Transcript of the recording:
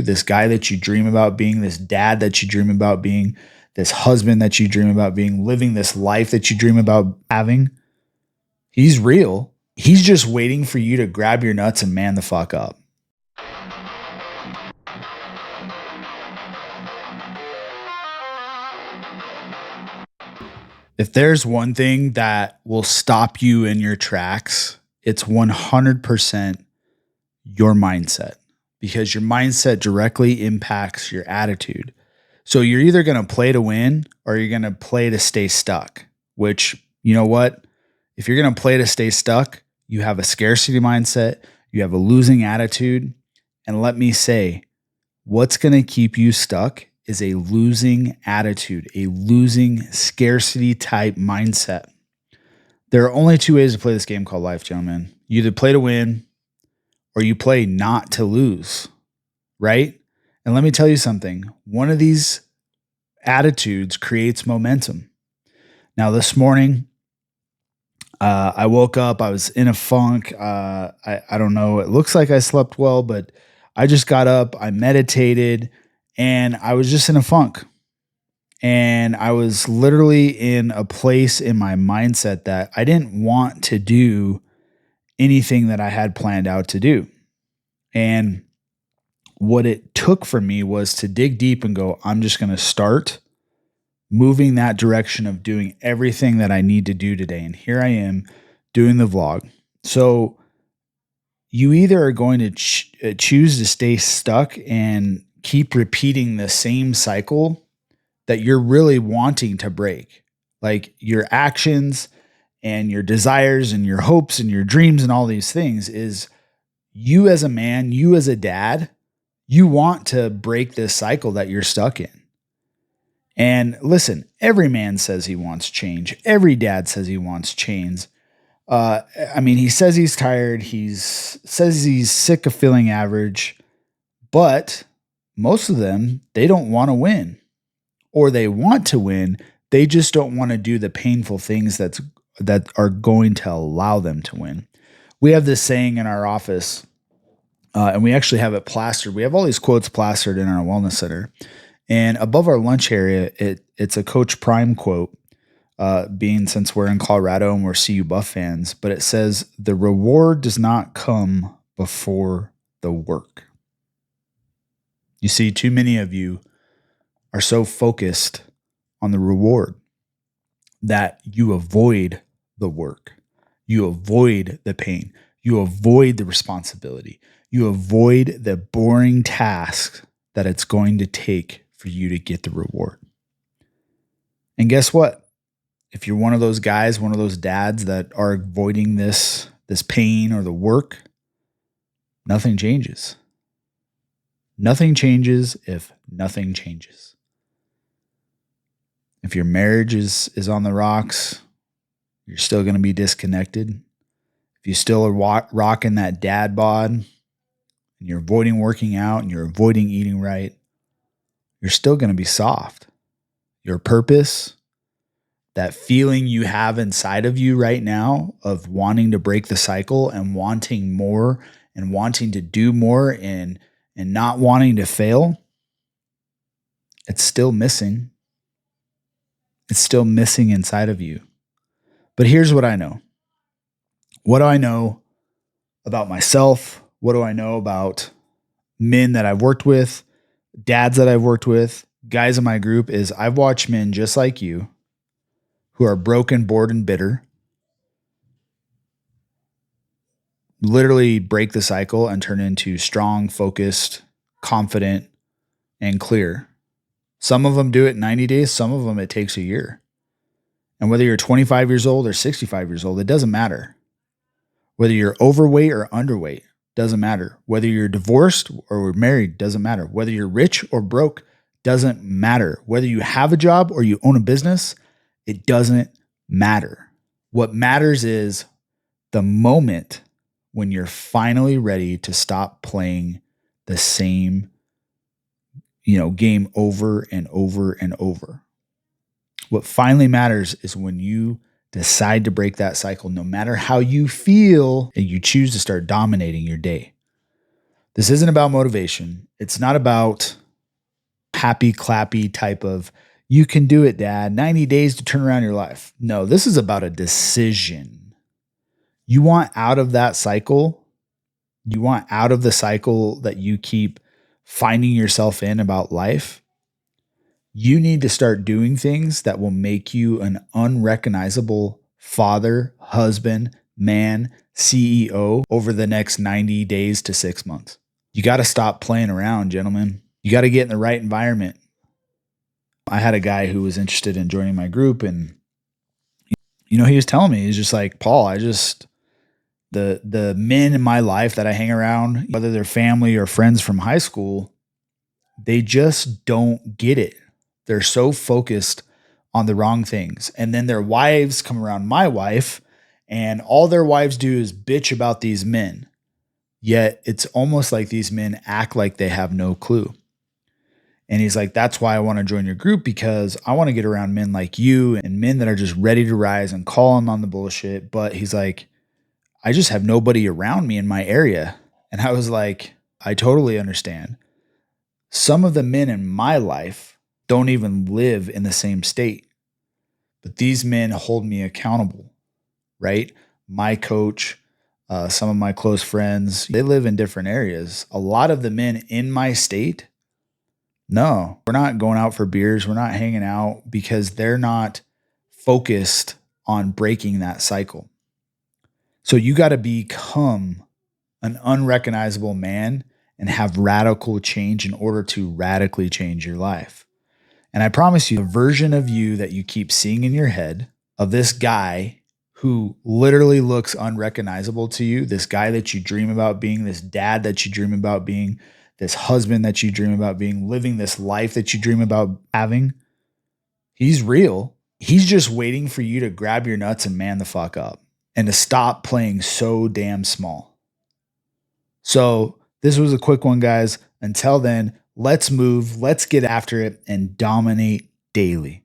this guy that you dream about being, this dad that you dream about being, this husband that you dream about being, living this life that you dream about having, he's real. He's just waiting for you to grab your nuts and man the fuck up. If there's one thing that will stop you in your tracks, it's 100% your mindset, because your mindset directly impacts your attitude. So you're either going to play to win or you're going to play to stay stuck, which, you know what? If you're going to play to stay stuck, you have a scarcity mindset, you have a losing attitude. And let me say, what's going to keep you stuck is a losing attitude, a losing scarcity type mindset. There are only two ways to play this game called life, gentlemen. You either play to win or you play not to lose, right? And let me tell you something. One of these attitudes creates momentum. Now, this morning, I woke up. I was in a funk. I don't know. It looks like I slept well, but I just got up. I meditated, and I was just in a funk. And I was literally in a place in my mindset that I didn't want to do anything that I had planned out to do. And what it took for me was to dig deep and go, I'm just going to start moving that direction of doing everything that I need to do today. And here I am doing the vlog. So you either are going to choose to stay stuck and keep repeating the same cycle that you're really wanting to break, like your actions and your desires and your hopes and your dreams and all these things, is you as a man, you as a dad, you want to break this cycle that you're stuck in. And listen, every man says he wants change. Every dad says he wants change. He says he's tired. Says he's sick of feeling average, but most of them, they don't want to win, or they want to win. They just don't want to do the painful things that are going to allow them to win. We have this saying in our office, and we actually have it plastered. We have all these quotes plastered in our wellness center. And above our lunch area, it's a Coach Prime quote, being since we're in Colorado and we're CU Buff fans, but it says, the reward does not come before the work. You see, too many of you are so focused on the reward that you avoid the work. You avoid the pain. You avoid the responsibility. You avoid the boring tasks that it's going to take for you to get the reward. And guess what? If you're one of those guys, one of those dads that are avoiding this pain or the work, nothing changes. Nothing changes if nothing changes. If your marriage is on the rocks, you're still going to be disconnected. If you still are rocking that dad bod and you're avoiding working out and you're avoiding eating right, you're still going to be soft. Your purpose, that feeling you have inside of you right now of wanting to break the cycle and wanting more and wanting to do more and not wanting to fail, it's still missing. It's still missing inside of you. But here's what I know. What do I know about myself? What do I know about men that I've worked with, dads that I've worked with, guys in my group, is I've watched men just like you who are broken, bored, and bitter literally break the cycle and turn into strong, focused, confident, and clear. Some of them do it in 90 days. Some of them it takes a year. And whether you're 25 years old or 65 years old, it doesn't matter. Whether you're overweight or underweight, doesn't matter. Whether you're divorced or married, doesn't matter. Whether you're rich or broke, doesn't matter. Whether you have a job or you own a business, it doesn't matter. What matters is the moment when you're finally ready to stop playing the same, game over and over and over. What finally matters is when you decide to break that cycle, no matter how you feel, and you choose to start dominating your day. This isn't about motivation. It's not about happy clappy type of you can do it, dad. 90 days to turn around your life. No, this is about a decision. You want out of that cycle. You want out of the cycle that you keep finding yourself in about life. You need to start doing things that will make you an unrecognizable father, husband, man, CEO over the next 90 days to 6 months. You got to stop playing around, gentlemen. You got to get in the right environment. I had a guy who was interested in joining my group, and he was telling me, he's just like, Paul, the men in my life that I hang around, whether they're family or friends from high school, they just don't get it. They're so focused on the wrong things. And then their wives come around my wife, and all their wives do is bitch about these men. Yet it's almost like these men act like they have no clue. And he's like, that's why I want to join your group, because I want to get around men like you and men that are just ready to rise and call them on the bullshit. But he's like, I just have nobody around me in my area. And I was like, I totally understand. Some of the men in my life don't even live in the same state, but these men hold me accountable, right? My coach, some of my close friends, they live in different areas. A lot of the men in my state, no, we're not going out for beers. We're not hanging out because they're not focused on breaking that cycle. So you got to become an unrecognizable man and have radical change in order to radically change your life. And I promise you, the version of you that you keep seeing in your head of this guy who literally looks unrecognizable to you, this guy that you dream about being, this dad that you dream about being, this husband that you dream about being, living this life that you dream about having, he's real. He's just waiting for you to grab your nuts and man the fuck up and to stop playing so damn small. So this was a quick one, guys. Until then, let's move, let's get after it and dominate daily.